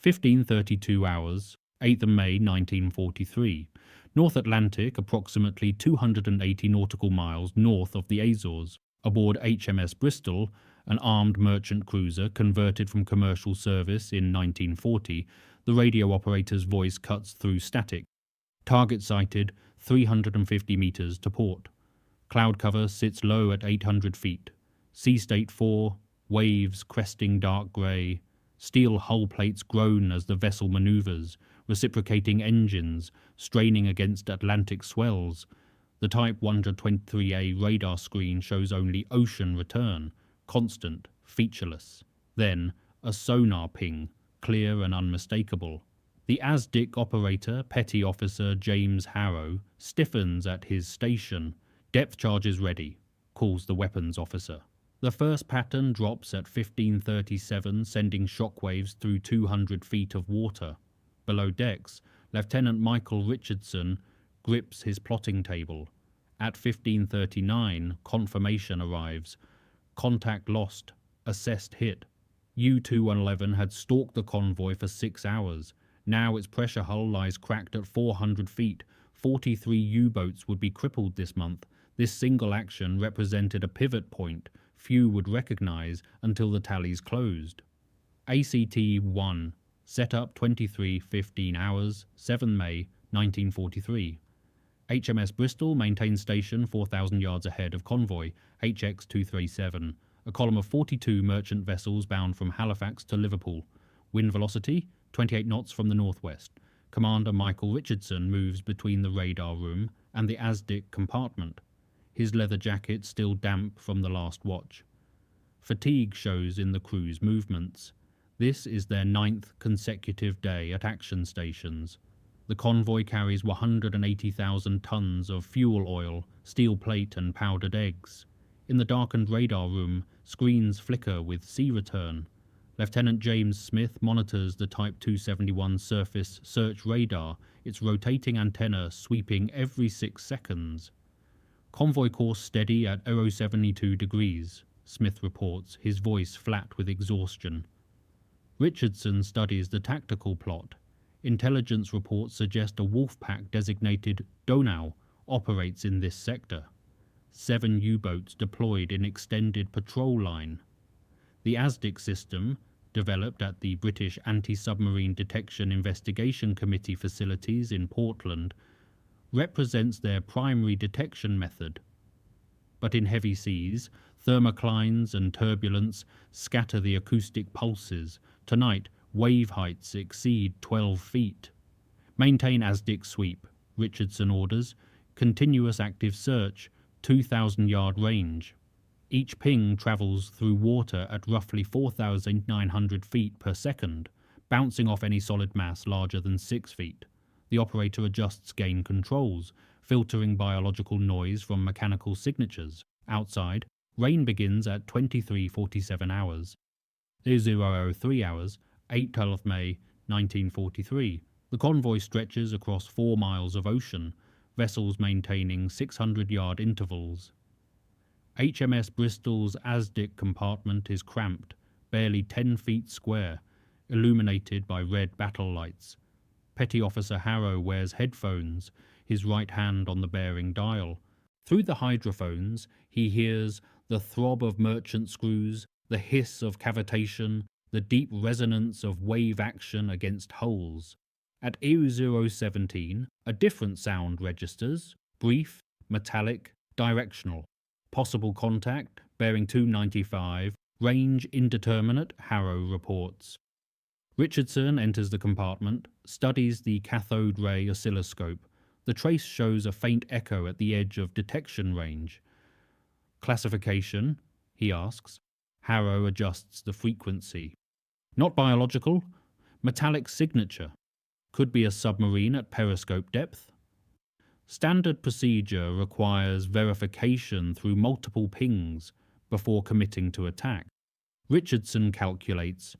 15:32 hours, 8th of May 1943. North Atlantic, approximately 280 nautical miles north of the Azores. Aboard HMS Bristol, an armed merchant cruiser converted from commercial service in 1940, the radio operator's voice cuts through static. Target sighted 350 meters to port. Cloud cover sits low at 800 feet. Sea state 4, waves cresting dark grey. Steel hull plates groan as the vessel maneuvers, reciprocating engines, straining against Atlantic swells. The Type 123A radar screen shows only ocean return, constant, featureless. Then, a sonar ping, clear and unmistakable. The ASDIC operator, Petty Officer James Harrow, stiffens at his station. Depth charges ready, calls the weapons officer. The first pattern drops at 15:37, sending shockwaves through 200 feet of water. Below decks, Lieutenant Michael Richardson grips his plotting table. At 15:39, confirmation arrives. Contact lost. Assessed hit. U-211 had stalked the convoy for 6 hours. Now its pressure hull lies cracked at 400 feet. 43 U-boats would be crippled this month. This single action represented a pivot point few would recognize until the tallies closed. ACT-1. Set up 23:15 hours, 7 May 1943. HMS Bristol maintains station 4,000 yards ahead of convoy, HX-237, a column of 42 merchant vessels bound from Halifax to Liverpool. Wind velocity, 28 knots from the northwest. Commander Michael Richardson moves between the radar room and the ASDIC compartment, his leather jacket still damp from the last watch. Fatigue shows in the crew's movements. This is their 9th consecutive day at action stations. The convoy carries 180,000 tons of fuel oil, steel plate and powdered eggs. In the darkened radar room, screens flicker with sea return. Lieutenant James Smith monitors the Type 271 surface search radar, its rotating antenna sweeping every 6 seconds. Convoy course steady at 072 degrees, Smith reports, his voice flat with exhaustion. Richardson studies the tactical plot. Intelligence reports suggest a wolf pack designated Donau operates in this sector. 7 U-boats deployed in extended patrol line. The ASDIC system, developed at the British Anti-Submarine Detection Investigation Committee facilities in Portland, represents their primary detection method. But in heavy seas, thermoclines and turbulence scatter the acoustic pulses. Tonight, wave heights exceed 12 feet. Maintain ASDIC sweep, Richardson orders. Continuous active search, 2,000-yard range. Each ping travels through water at roughly 4,900 feet per second, bouncing off any solid mass larger than 6 feet. The operator adjusts gain controls, filtering biological noise from mechanical signatures. Outside, rain begins at 23:47 hours. 003 hours, 8th May 1943. The convoy stretches across 4 miles of ocean, vessels maintaining 600-yard intervals. HMS Bristol's ASDIC compartment is cramped, barely 10 feet square, illuminated by red battle lights. Petty Officer Harrow wears headphones, his right hand on the bearing dial. Through the hydrophones, he hears the throb of merchant screws, the hiss of cavitation, the deep resonance of wave action against hulls. At EU017, a different sound registers, brief, metallic, directional. Possible contact, bearing 295, range indeterminate, Harrow reports. Richardson enters the compartment, studies the cathode ray oscilloscope. The trace shows a faint echo at the edge of detection range. Classification, he asks. Harrow adjusts the frequency. Not biological, metallic signature. Could be a submarine at periscope depth. Standard procedure requires verification through multiple pings before committing to attack. Richardson calculates,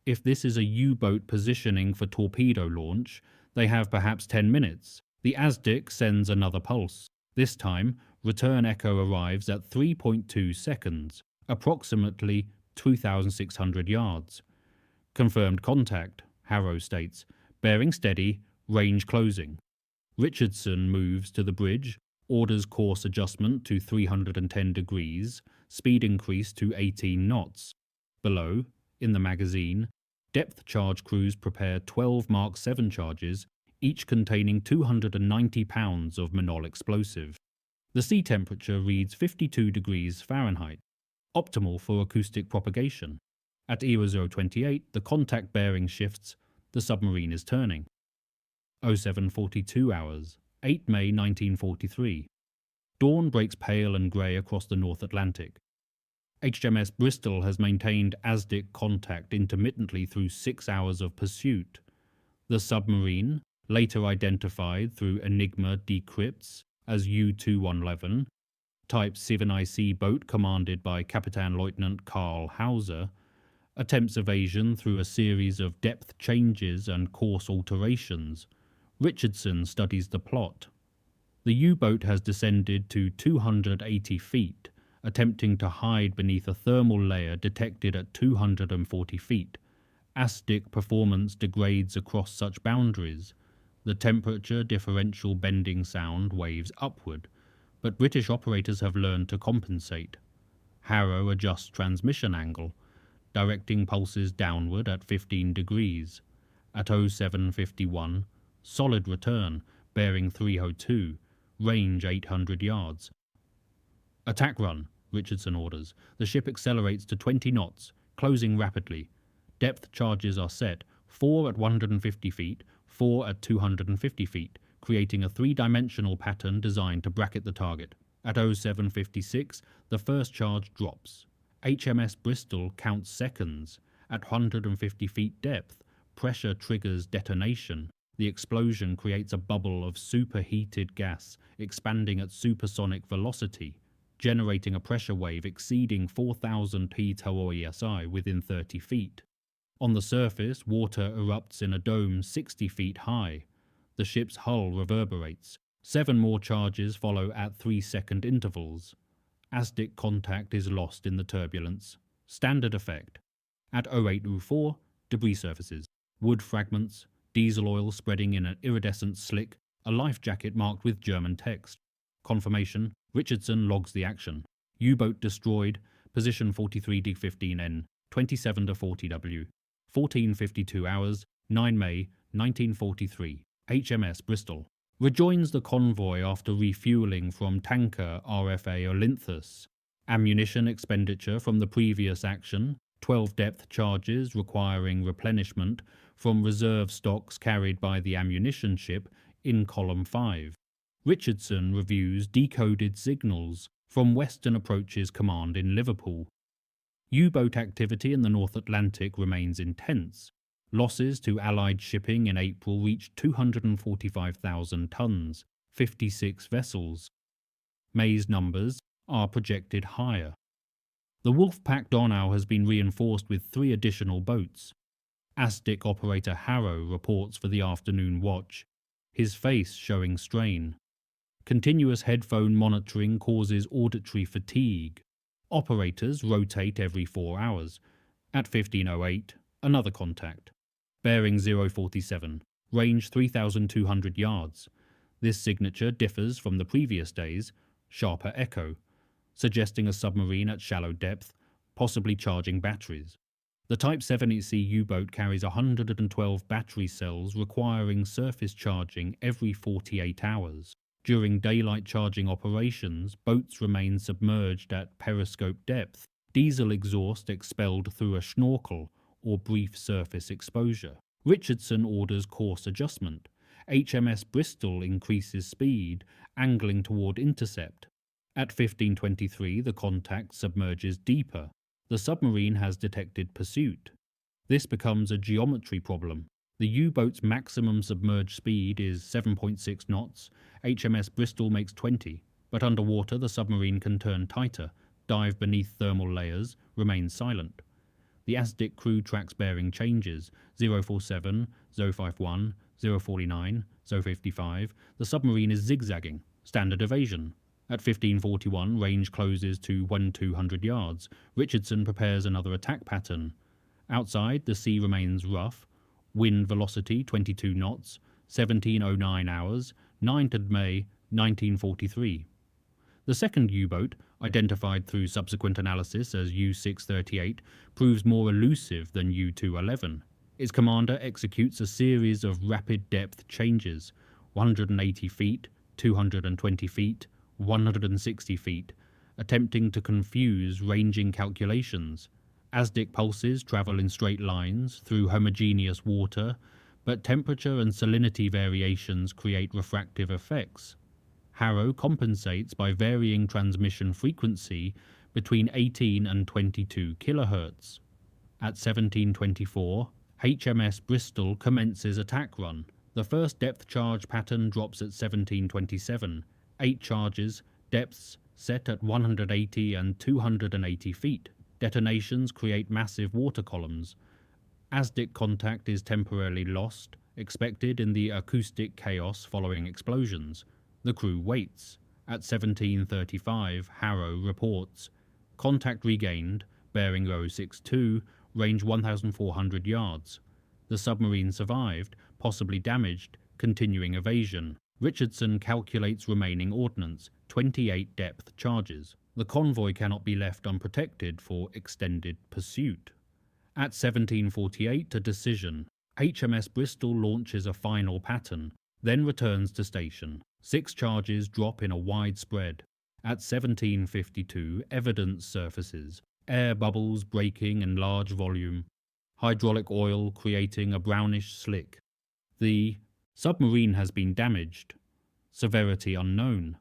if this is a U-boat positioning for torpedo launch, they have perhaps 10 minutes. The ASDIC sends another pulse. This time, return echo arrives at 3.2 seconds, approximately 2,600 yards. Confirmed contact, Harrow states, "Bearing steady, range closing." Richardson moves to the bridge, orders course adjustment to 310 degrees, speed increase to 18 knots. Below, in the magazine, depth charge crews prepare 12 Mark 7 charges, each containing 290 pounds of Manol explosive. The sea temperature reads 52 degrees Fahrenheit, optimal for acoustic propagation. At ERA 028, the contact bearing shifts, the submarine is turning. 0742 hours, 8 May 1943. Dawn breaks pale and grey across the North Atlantic. HMS Bristol has maintained ASDIC contact intermittently through 6 hours of pursuit. The submarine, later identified through Enigma decrypts as U-2111, type 7IC boat commanded by Captain Lieutenant Karl Hauser, attempts evasion through a series of depth changes and course alterations. Richardson studies the plot. The U-boat has descended to 280 feet, attempting to hide beneath a thermal layer detected at 240 feet. ASDIC performance degrades across such boundaries. The temperature differential bending sound waves upward, but British operators have learned to compensate. Harrow adjusts transmission angle, directing pulses downward at 15 degrees. At 0751, solid return, bearing 302, range 800 yards. Attack run, Richardson orders. The ship accelerates to 20 knots, closing rapidly. Depth charges are set, 4 at 150 feet, 4 at 250 feet, creating a three-dimensional pattern designed to bracket the target. At 0756, the first charge drops. HMS Bristol counts seconds. At 150 feet depth, pressure triggers detonation. The explosion creates a bubble of superheated gas expanding at supersonic velocity, generating a pressure wave exceeding 4,000 psi within 30 feet. On the surface, water erupts in a dome 60 feet high. The ship's hull reverberates. 7 more charges follow at 3-second intervals. ASDIC contact is lost in the turbulence. Standard effect. At 0804, debris surfaces. Wood fragments, diesel oil spreading in an iridescent slick, a life jacket marked with German text. Confirmation, Richardson logs the action. U-boat destroyed, position 43D15N, 27 to 40W. 1452 hours, 9 May 1943. HMS Bristol rejoins the convoy after refueling from tanker RFA Olynthus. Ammunition expenditure from the previous action, 12 depth charges requiring replenishment from reserve stocks carried by the ammunition ship in column 5. Richardson reviews decoded signals from Western Approaches Command in Liverpool. U-boat activity in the North Atlantic remains intense. Losses to Allied shipping in April reached 245,000 tons, 56 vessels. May's numbers are projected higher. The Wolfpack Donau has been reinforced with 3 additional boats. ASDIC operator Harrow reports for the afternoon watch, his face showing strain. Continuous headphone monitoring causes auditory fatigue. Operators rotate every 4 hours. At 1508, another contact. Bearing 047, range 3,200 yards. This signature differs from the previous days, sharper echo, suggesting a submarine at shallow depth, possibly charging batteries. The Type 70C U-boat carries 112 battery cells requiring surface charging every 48 hours. During daylight charging operations, boats remain submerged at periscope depth, diesel exhaust expelled through a snorkel or brief surface exposure. Richardson orders course adjustment. HMS Bristol increases speed, angling toward intercept. At 1523, the contact submerges deeper. The submarine has detected pursuit. This becomes a geometry problem. The U-boat's maximum submerged speed is 7.6 knots. HMS Bristol makes 20, but underwater the submarine can turn tighter, dive beneath thermal layers, remain silent. The ASDIC crew tracks bearing changes, 047, 051, 049, 055. The submarine is zigzagging, standard evasion. At 1541, range closes to 200 yards. Richardson prepares another attack pattern. Outside, the sea remains rough. Wind velocity 22 knots, 1709 hours, 9th of May 1943. The second U-boat, identified through subsequent analysis as U-638, proves more elusive than U-211. Its commander executes a series of rapid depth changes, 180 feet, 220 feet, 160 feet, attempting to confuse ranging calculations. ASDIC pulses travel in straight lines through homogeneous water, but temperature and salinity variations create refractive effects. Harrow compensates by varying transmission frequency between 18 and 22 kHz. At 1724, HMS Bristol commences attack run. The first depth charge pattern drops at 1727, 8 charges, depths set at 180 and 280 feet. Detonations create massive water columns. ASDIC contact is temporarily lost, expected in the acoustic chaos following explosions. The crew waits. At 1735, Harrow reports, contact regained, bearing row 62, range 1,400 yards. The submarine survived, possibly damaged, continuing evasion. Richardson calculates remaining ordnance, 28 depth charges. The convoy cannot be left unprotected for extended pursuit. At 1748, a decision. HMS Bristol launches a final pattern, then returns to station. 6 charges drop in a wide spread. At 1752, evidence surfaces. Air bubbles breaking in large volume. Hydraulic oil creating a brownish slick. The submarine has been damaged. Severity unknown.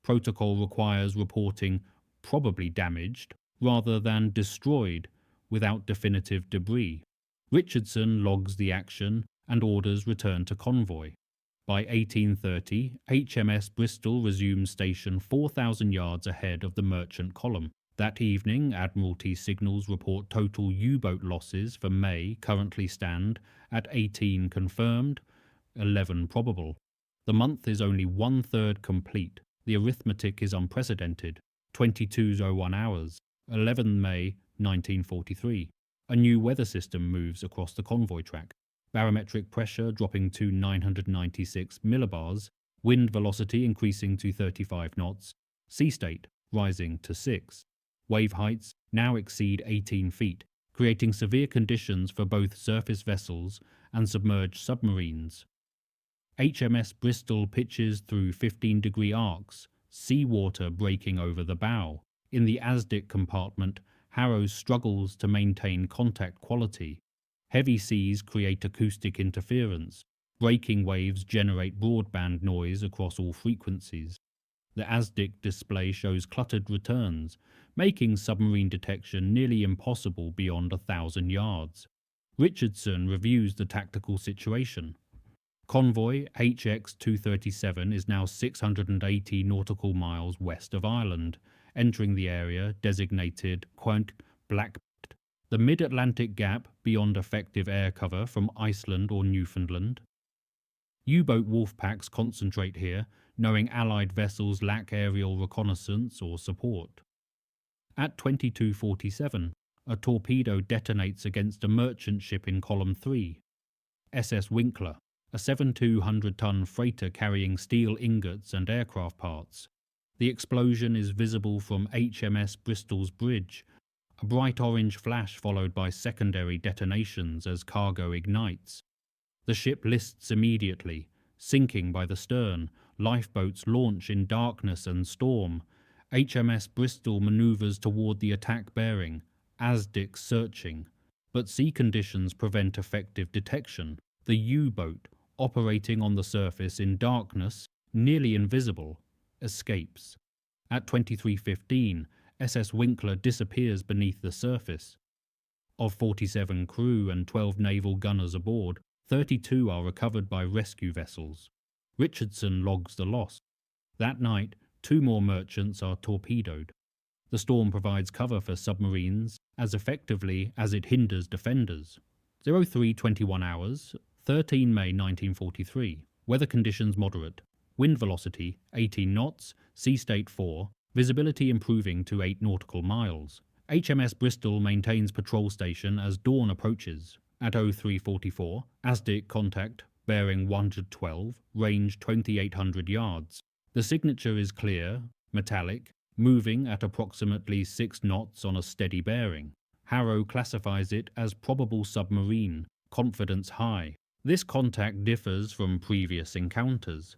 Protocol requires reporting probably damaged rather than destroyed without definitive debris. Richardson logs the action and orders return to convoy. By 1830, HMS Bristol resumes station 4,000 yards ahead of the merchant column. That evening, Admiralty signals report total U-boat losses for May currently stand at 18 confirmed, 11 probable. The month is only 1/3 complete. The arithmetic is unprecedented. 22:01 hours, 11 May 1943. A new weather system moves across the convoy track. Barometric pressure dropping to 996 millibars, wind velocity increasing to 35 knots, sea state rising to 6. Wave heights now exceed 18 feet, creating severe conditions for both surface vessels and submerged submarines. HMS Bristol pitches through 15-degree arcs, seawater breaking over the bow. In the ASDIC compartment, Harrow struggles to maintain contact quality. Heavy seas create acoustic interference. Breaking waves generate broadband noise across all frequencies. The ASDIC display shows cluttered returns, making submarine detection nearly impossible beyond 1,000 yards. Richardson reviews the tactical situation. Convoy HX-237 is now 680 nautical miles west of Ireland, entering the area designated Black. The mid-Atlantic gap beyond effective air cover from Iceland or Newfoundland. U-boat wolf packs concentrate here, knowing Allied vessels lack aerial reconnaissance or support. At 22:47, a torpedo detonates against a merchant ship in Column 3. SS Winkler, a 7,200-ton freighter carrying steel ingots and aircraft parts. The explosion is visible from HMS Bristol's bridge, a bright orange flash followed by secondary detonations as cargo ignites. The ship lists immediately, sinking by the stern. Lifeboats launch in darkness and storm. HMS Bristol maneuvers toward the attack bearing, ASDIC searching. But sea conditions prevent effective detection. The U-boat, operating on the surface in darkness, nearly invisible, escapes. At 23:15, SS Winkler disappears beneath the surface. Of 47 crew and 12 naval gunners aboard, 32 are recovered by rescue vessels. Richardson logs the loss. That night, 2 more merchants are torpedoed. The storm provides cover for submarines as effectively as it hinders defenders. 03:21 hours, 13 May 1943. Weather conditions moderate. Wind velocity 18 knots, sea state 4, visibility improving to 8 nautical miles. HMS Bristol maintains patrol station as dawn approaches. At 0344, ASDIC contact bearing 112, range 2800 yards. The signature is clear, metallic, moving at approximately 6 knots on a steady bearing. Harrow classifies it as probable submarine, confidence high. This contact differs from previous encounters.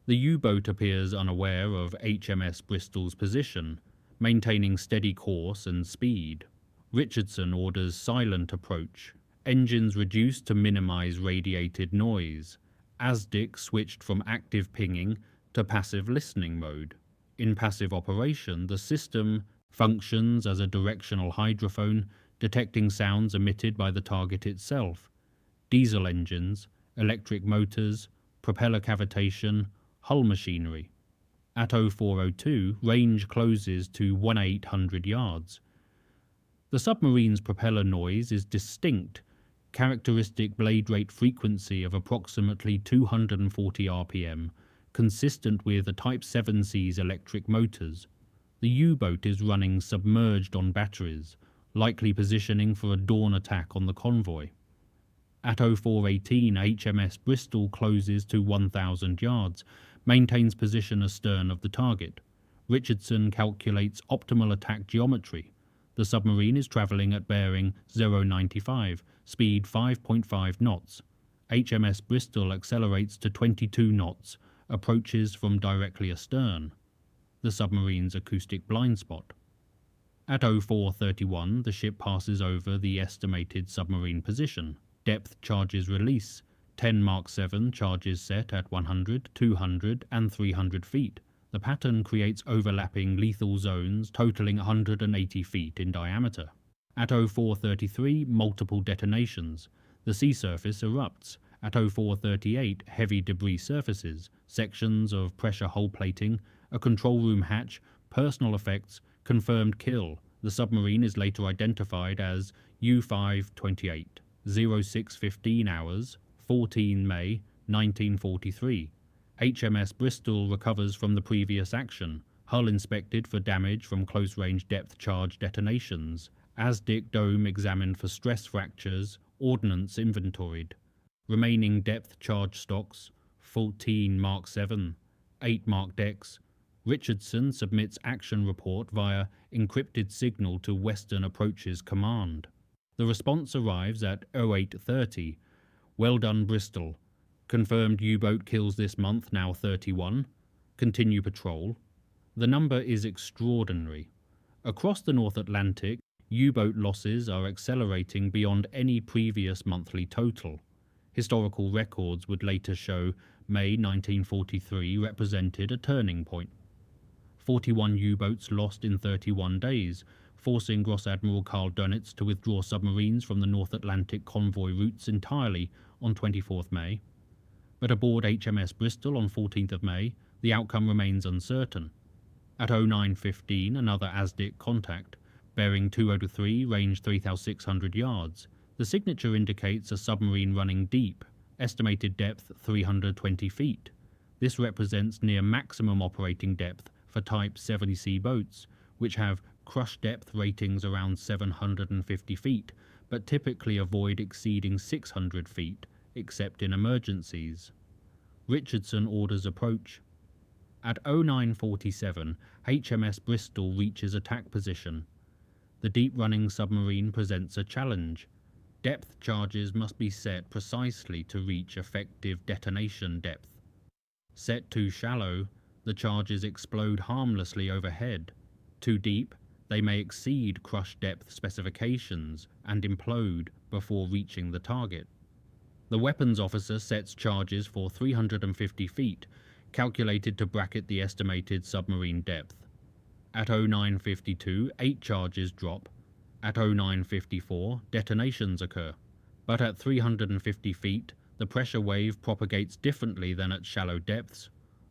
The U-boat appears unaware of HMS Bristol's position, maintaining steady course and speed. Richardson orders silent approach. Engines reduced to minimize radiated noise. ASDIC switched from active pinging to passive listening mode. In passive operation, the system functions as a directional hydrophone, detecting sounds emitted by the target itself. Diesel engines, electric motors, propeller cavitation, hull machinery. At 0402, range closes to 1800 yards. The submarine's propeller noise is distinct, characteristic blade rate frequency of approximately 240 rpm, consistent with a Type 7C's electric motors. The U-boat is running submerged on batteries, likely positioning for a dawn attack on the convoy. At 0418, HMS Bristol closes to 1000 yards, maintains position astern of the target. Richardson calculates optimal attack geometry. The submarine is travelling at bearing 095, speed 5.5 knots. HMS Bristol accelerates to 22 knots, approaches from directly astern. The submarine's acoustic blind spot. At 0431, the ship passes over the estimated submarine position. Depth charges release. 10 Mark 7 charges set at 100, 200 and 300 feet. The pattern creates overlapping lethal zones totaling 180 feet in diameter. At 0433, multiple detonations. The sea surface erupts. At 0438, heavy debris surfaces, sections of pressure hull plating, a control room hatch, personal effects, confirmed kill. The submarine is later identified as U-528, 0615 hours, 14 May 1943. HMS Bristol recovers from the previous action, hull inspected for damage from close-range depth-charge detonations, ASDIC dome examined for stress fractures, ordnance inventoried. Remaining depth-charge stocks, 14 Mark 7, 8 Mark decks. Richardson submits action report via encrypted signal to Western Approaches Command. The response arrives at 0830. Well done, Bristol. Confirmed U-boat kills this month, now 31. Continue patrol. The number is extraordinary. Across the North Atlantic, U-boat losses are accelerating beyond any previous monthly total. Historical records would later show May 1943 represented a turning point. 41 U-boats lost in 31 days, forcing Gross Admiral Karl Dönitz to withdraw submarines from the North Atlantic convoy routes entirely on 24th May. But aboard HMS Bristol on 14th of May, the outcome remains uncertain. At 0915, another ASDIC contact, bearing 203, range 3,600 yards. The signature indicates a submarine running deep, estimated depth 320 feet. This represents near maximum operating depth for Type 70C boats, which have crush depth ratings around 750 feet, but typically avoid exceeding 600 feet, except in emergencies. Richardson orders approach. At 0947, HMS Bristol reaches attack position. The deep-running submarine presents a challenge. Depth charges must be set precisely to reach effective detonation depth. Set too shallow, the charges explode harmlessly overhead. Too deep, they may exceed crush depth specifications and implode before reaching the target. The weapons officer sets charges for 350 feet, calculated to bracket the estimated submarine depth. At 0952, 8 charges drop. At 0954, detonations occur. But at 350 feet, the pressure wave propagates differently than at shallow depths.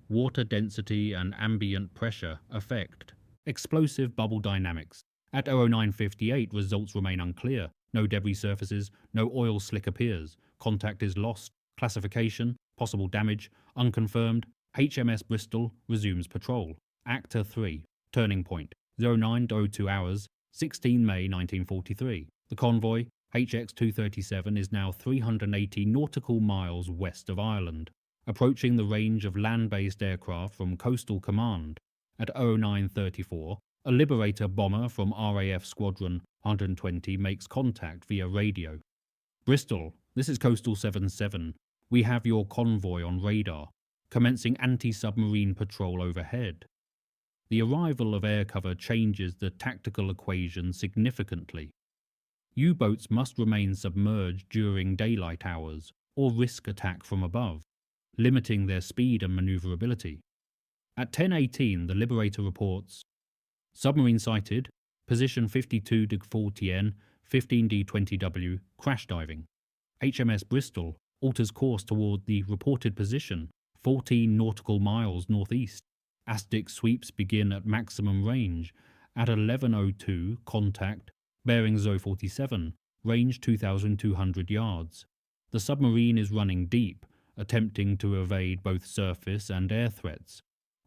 Water density and ambient pressure affect. Explosive bubble dynamics. At 0958, results remain unclear. No debris surfaces, no oil slick appears. Contact is lost. Classification, possible damage, unconfirmed. HMS Bristol resumes patrol. Actor 3, turning point, 0902 hours, 16 May 1943. The convoy, HX-237 is now 380 nautical miles west of Ireland, approaching the range of land-based aircraft from Coastal Command. At 0934, a Liberator bomber from RAF Squadron 120 makes contact via radio. Bristol, this is Coastal 77. We have your convoy on radar, commencing anti-submarine patrol overhead. The arrival of air cover changes the tactical equation significantly. U-boats must remain submerged during daylight hours or risk attack from above, limiting their speed and maneuverability. At 10:18, the Liberator reports, submarine sighted, position 52 dig 40N, 15D20W, crash diving. HMS Bristol alters course toward the reported position, 14 nautical miles northeast. ASDIC sweeps begin at maximum range. At 11:02, contact, bearing 047, range 2,200 yards. The submarine is running deep, attempting to evade both surface and air threats.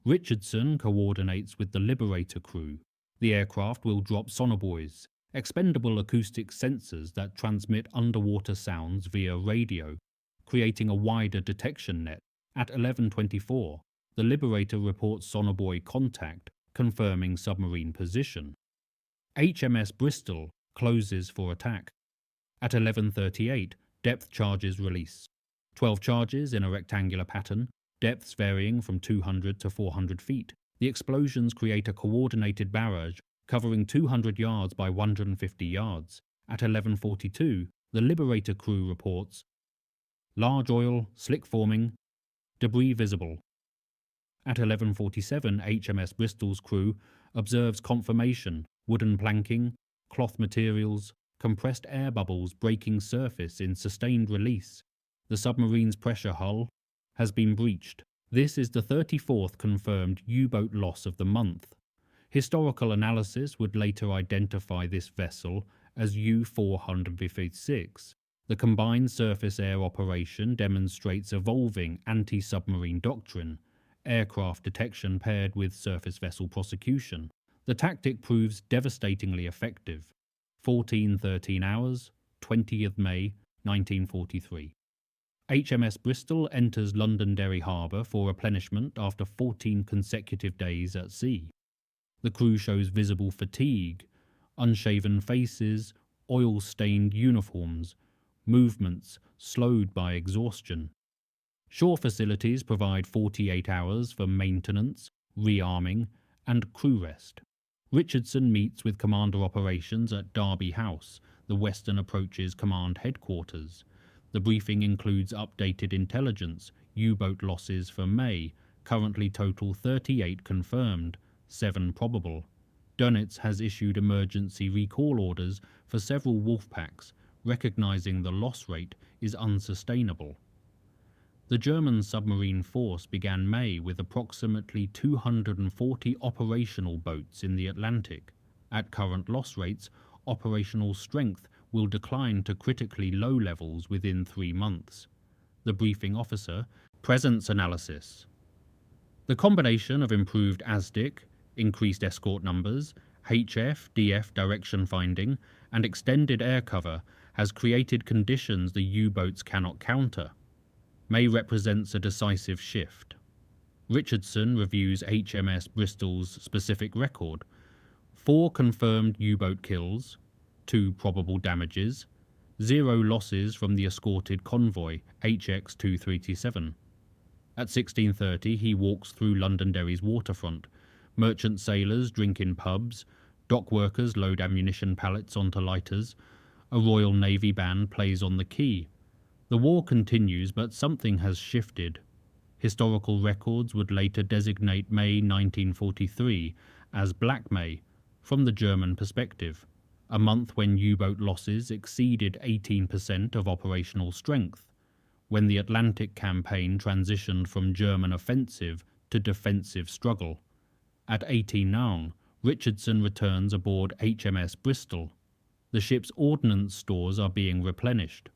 Richardson coordinates with the Liberator crew. The aircraft will drop sonobuoys, expendable acoustic sensors that transmit underwater sounds via radio, creating a wider detection net. At 11:24, the Liberator reports sonobuoy contact, confirming submarine position. HMS Bristol closes for attack. At 11:38, depth charges release. 12 charges in a rectangular pattern, depths varying from 200 to 400 feet. The explosions create a coordinated barrage covering 200 yards by 150 yards. At 11:42, the Liberator crew reports, large oil, slick forming, debris visible. At 11:47, HMS Bristol's crew observes confirmation, wooden planking, cloth materials, compressed air bubbles breaking surface in sustained release. The submarine's pressure hull has been breached. This is the 34th confirmed U-boat loss of the month. Historical analysis would later identify this vessel as U-456. The combined surface-air operation demonstrates evolving anti-submarine doctrine, aircraft detection paired with surface vessel prosecution. The tactic proves devastatingly effective. 14:13 hours, 20th May, 1943. HMS Bristol enters Londonderry Harbour for replenishment after 14 consecutive days at sea. The crew shows visible fatigue, unshaven faces, oil-stained uniforms, movements slowed by exhaustion. Shore facilities provide 48 hours for maintenance, rearming, and crew rest. Richardson meets with Commander Operations at Derby House, the Western Approaches Command Headquarters. The briefing includes updated intelligence, U-boat losses for May, currently total 38 confirmed, 7 probable. Dönitz has issued emergency recall orders for several wolf packs, recognizing the loss rate is unsustainable. The German submarine force began May with approximately 240 operational boats in the Atlantic. At current loss rates, operational strength will decline to critically low levels within 3 months. The briefing officer, presence analysis. The combination of improved ASDIC, increased escort numbers, HF, DF direction finding, and extended air cover has created conditions the U-boats cannot counter. May represents a decisive shift. Richardson reviews HMS Bristol's specific record. 4 confirmed U-boat kills, 2 probable damages, 0 losses from the escorted convoy HX-237. At 16:30 he walks through Londonderry's waterfront. Merchant sailors drink in pubs, dock workers load ammunition pallets onto lighters, a Royal Navy band plays on the quay. The war continues, but something has shifted. Historical records would later designate May 1943 as Black May, from the German perspective, a month when U-boat losses exceeded 18% of operational strength, when the Atlantic campaign transitioned from German offensive to defensive struggle. At 18:09, Richardson returns aboard HMS Bristol. The ship's ordnance stores are being replenished.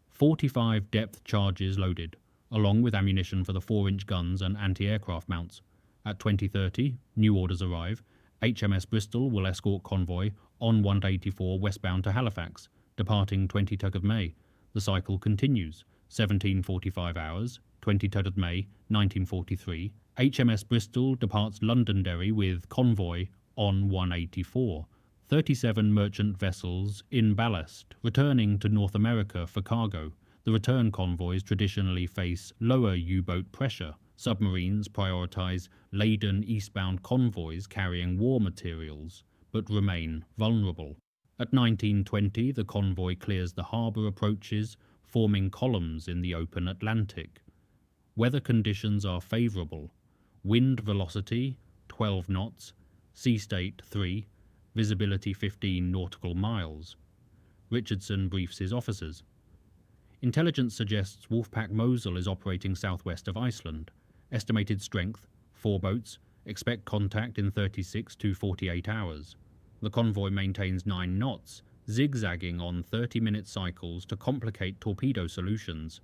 45 depth charges loaded, along with ammunition for the 4-inch guns and anti-aircraft mounts. At 20:30, new orders arrive. HMS Bristol will escort convoy on 184 westbound to Halifax, departing 20 of May. The cycle continues. 1745 hours, 20 of May, 1943. HMS Bristol departs Londonderry with convoy on 184. 37 merchant vessels in ballast, returning to North America for cargo. The return convoys traditionally face lower U-boat pressure. Submarines prioritize laden eastbound convoys carrying war materials, but remain vulnerable. At 1920, the convoy clears the harbour approaches, forming columns in the open Atlantic. Weather conditions are favourable. Wind velocity 12 knots, sea state 3, visibility 15 nautical miles. Richardson briefs his officers. Intelligence suggests Wolfpack Mosel is operating southwest of Iceland. Estimated strength 4 boats. Expect contact in 36 to 48 hours. The convoy maintains 9 knots, zigzagging on 30-minute cycles to complicate torpedo solutions.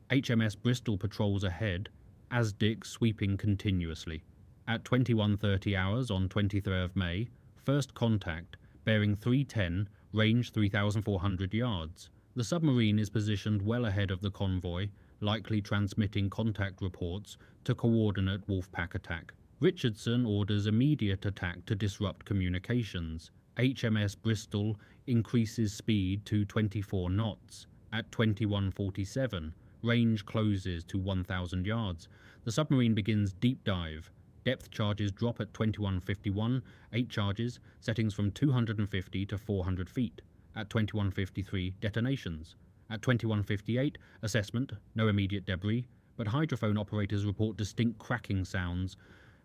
HMS Bristol patrols ahead, ASDIC sweeping continuously. At 21:30 hours on 23rd of May, first contact, bearing 310, range 3,400 yards. The submarine is positioned well ahead of the convoy, likely transmitting contact reports to coordinate Wolfpack attack. Richardson orders immediate attack to disrupt communications. HMS Bristol increases speed to 24 knots. At 21:47, range closes to 1,000 yards. The submarine begins deep dive. Depth charges drop at 21:51, 8 charges, settings from 250 to 400 feet. At 21:53, detonations. At 21:58, assessment, no immediate debris, but hydrophone operators report distinct cracking sounds,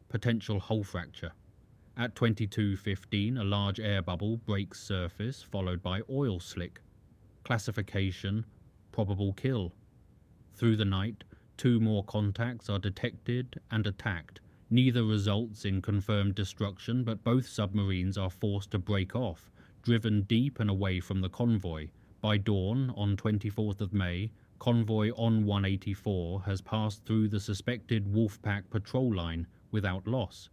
potential hull fracture. At 22:15, a large air bubble breaks surface, followed by oil slick. Classification, probable kill. Through the night, 2 more contacts are detected and attacked. Neither results in confirmed destruction, but both submarines are forced to break off, driven deep and away from the convoy. By dawn, on 24th of May, convoy on 184 has passed through the suspected Wolfpack patrol line without loss.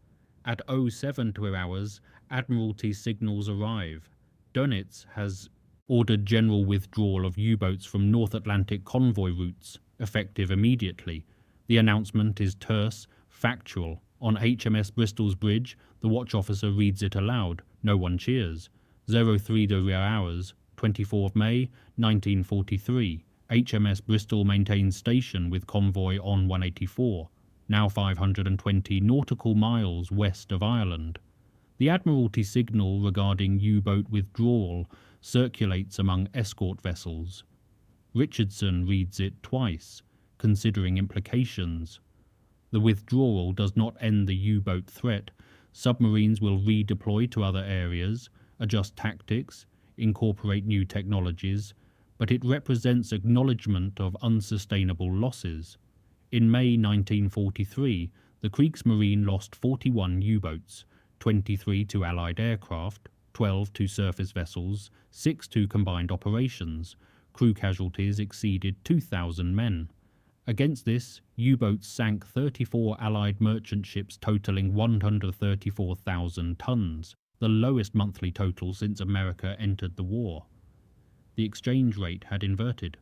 At 07 hours, Admiralty signals arrive. Dönitz has ordered general withdrawal of U-boats from North Atlantic convoy routes, effective immediately. The announcement is terse, factual. On HMS Bristol's bridge, the watch officer reads it aloud. No one cheers. 03 hours, 24th May, 1943. HMS Bristol maintains station with convoy on 184, now 520 nautical miles west of Ireland. The Admiralty signal regarding U-boat withdrawal circulates among escort vessels. Richardson reads it twice, considering implications. The withdrawal does not end the U-boat threat. Submarines will redeploy to other areas, adjust tactics, incorporate new technologies, but it represents acknowledgement of unsustainable losses. In May 1943, the Kriegsmarine lost 41 U-boats, 23 to Allied aircraft, 12 to surface vessels, 6 to combined operations. Crew casualties exceeded 2,000 men. Against this, U-boats sank 34 Allied merchant ships totaling 134,000 tons, the lowest monthly total since America entered the war. The exchange rate had inverted.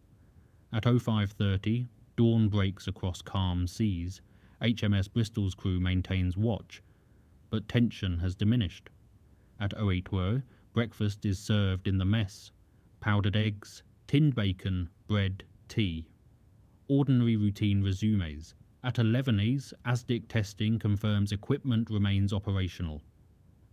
At 05:30, dawn breaks across calm seas. HMS Bristol's crew maintains watch, but tension has diminished. At 08:00, breakfast is served in the mess. Powdered eggs, tinned bacon, bread, tea. Ordinary routine resumes. At 11:00, ASDIC testing confirms equipment remains operational.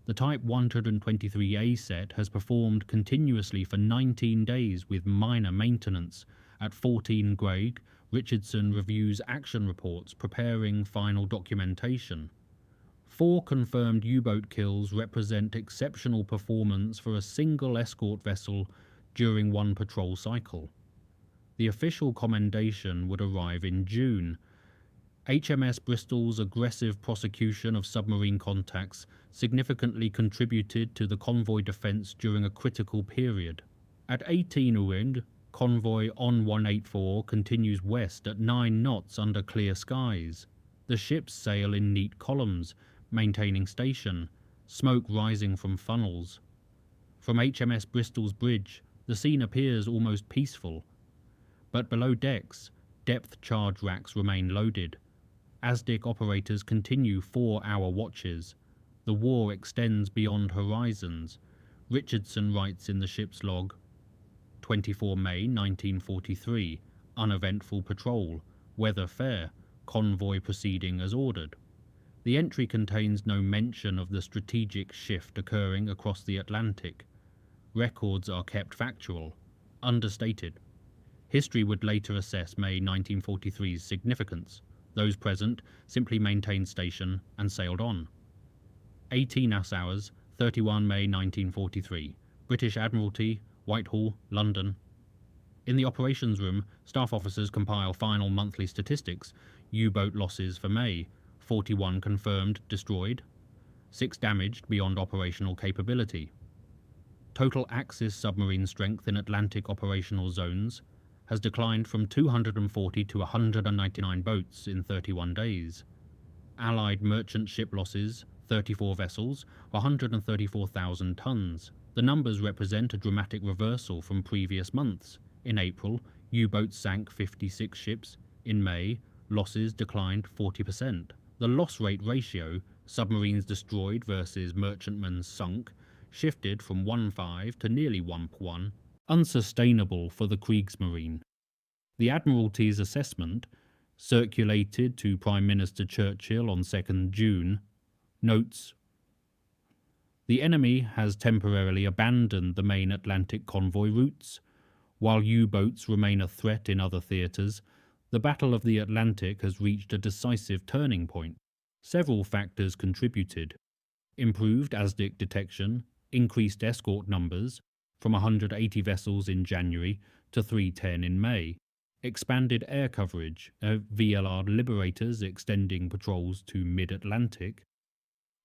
The Type 123A set has performed continuously for 19 days with minor maintenance. At 14 Greg, Richardson reviews action reports, preparing final documentation. 4 confirmed U-boat kills represent exceptional performance for a single escort vessel during one patrol cycle. The official commendation would arrive in June. HMS Bristol's aggressive prosecution of submarine contacts significantly contributed to the convoy defence during a critical period. At 18 Uring, convoy on 184 continues west at 9 knots under clear skies. The ships sail in neat columns, maintaining station, smoke rising from funnels. From HMS Bristol's bridge, The scene appears almost peaceful, but below decks, depth charge racks remain loaded. ASDIC operators continue 4-hour watches. The war extends beyond horizons. Richardson writes in the ship's log, 24 May 1943, uneventful patrol, weather fair, convoy proceeding as ordered. The entry contains no mention of the strategic shift occurring across the Atlantic. Records are kept factual, understated. History would later assess May 1943's significance. Those present simply maintained station and sailed on. 18 hours, 31 May 1943. British Admiralty, Whitehall, London. In the operations room, staff officers compile final monthly statistics. U-boat losses for May: 41 confirmed destroyed, 6 damaged beyond operational capability. Total Axis submarine strength in Atlantic operational zones has declined from 240 to 199 boats in 31 days. Allied merchant ship losses, 34 vessels, 134,000 tons. The numbers represent a dramatic reversal from previous months. In April, U-boats sank 56 ships. In May, losses declined 40%. The loss rate ratio, submarines destroyed versus merchantmen sunk, shifted from 1.5 to nearly 1:1, unsustainable for the Kriegsmarine. The Admiralty's assessment, circulated to Prime Minister Churchill on 2nd June, notes, the enemy has temporarily abandoned the main Atlantic convoy routes. While U-boats remain a threat in other theatres, the Battle of the Atlantic has reached a decisive turning point. Several factors contributed. Improved ASDIC detection, increased escort numbers, from 180 vessels in January to 310 in May, expanded air coverage, VLR liberators extending patrols to mid-Atlantic,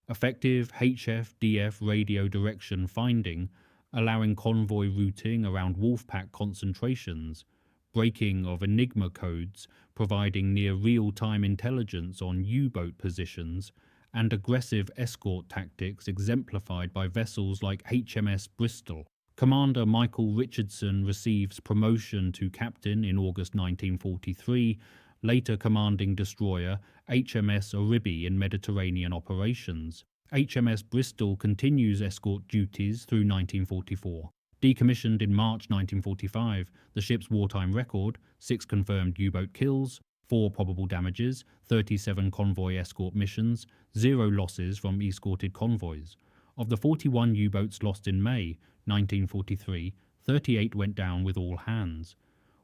effective HF-DF radio direction finding, allowing convoy routing around Wolfpack concentrations, breaking of Enigma codes, providing near real-time intelligence on U-boat positions, and aggressive escort tactics exemplified by vessels like HMS Bristol. Commander Michael Richardson receives promotion to captain in August 1943, later commanding destroyer HMS Oribi in Mediterranean operations. HMS Bristol continues escort duties through 1944. Decommissioned in March 1945, the ship's wartime record: 6 confirmed U-boat kills, 4 probable damages, 37 convoy escort missions, 0 losses from escorted convoys. Of the 41 U-boats lost in May 1943, 38 went down with all hands.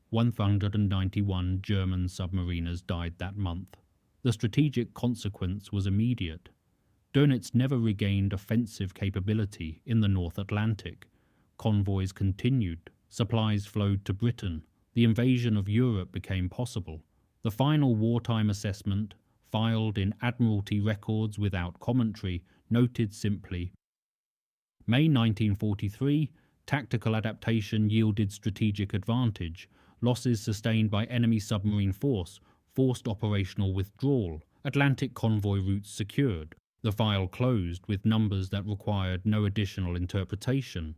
191 German submariners died that month. The strategic consequence was immediate. Dönitz never regained offensive capability in the North Atlantic. Convoys continued. Supplies flowed to Britain. The invasion of Europe became possible. The final wartime assessment, filed in Admiralty records without commentary, noted simply, May 1943, tactical adaptation yielded strategic advantage. Losses sustained by enemy submarine force forced operational withdrawal. Atlantic convoy routes secured. The file closed with numbers that required no additional interpretation.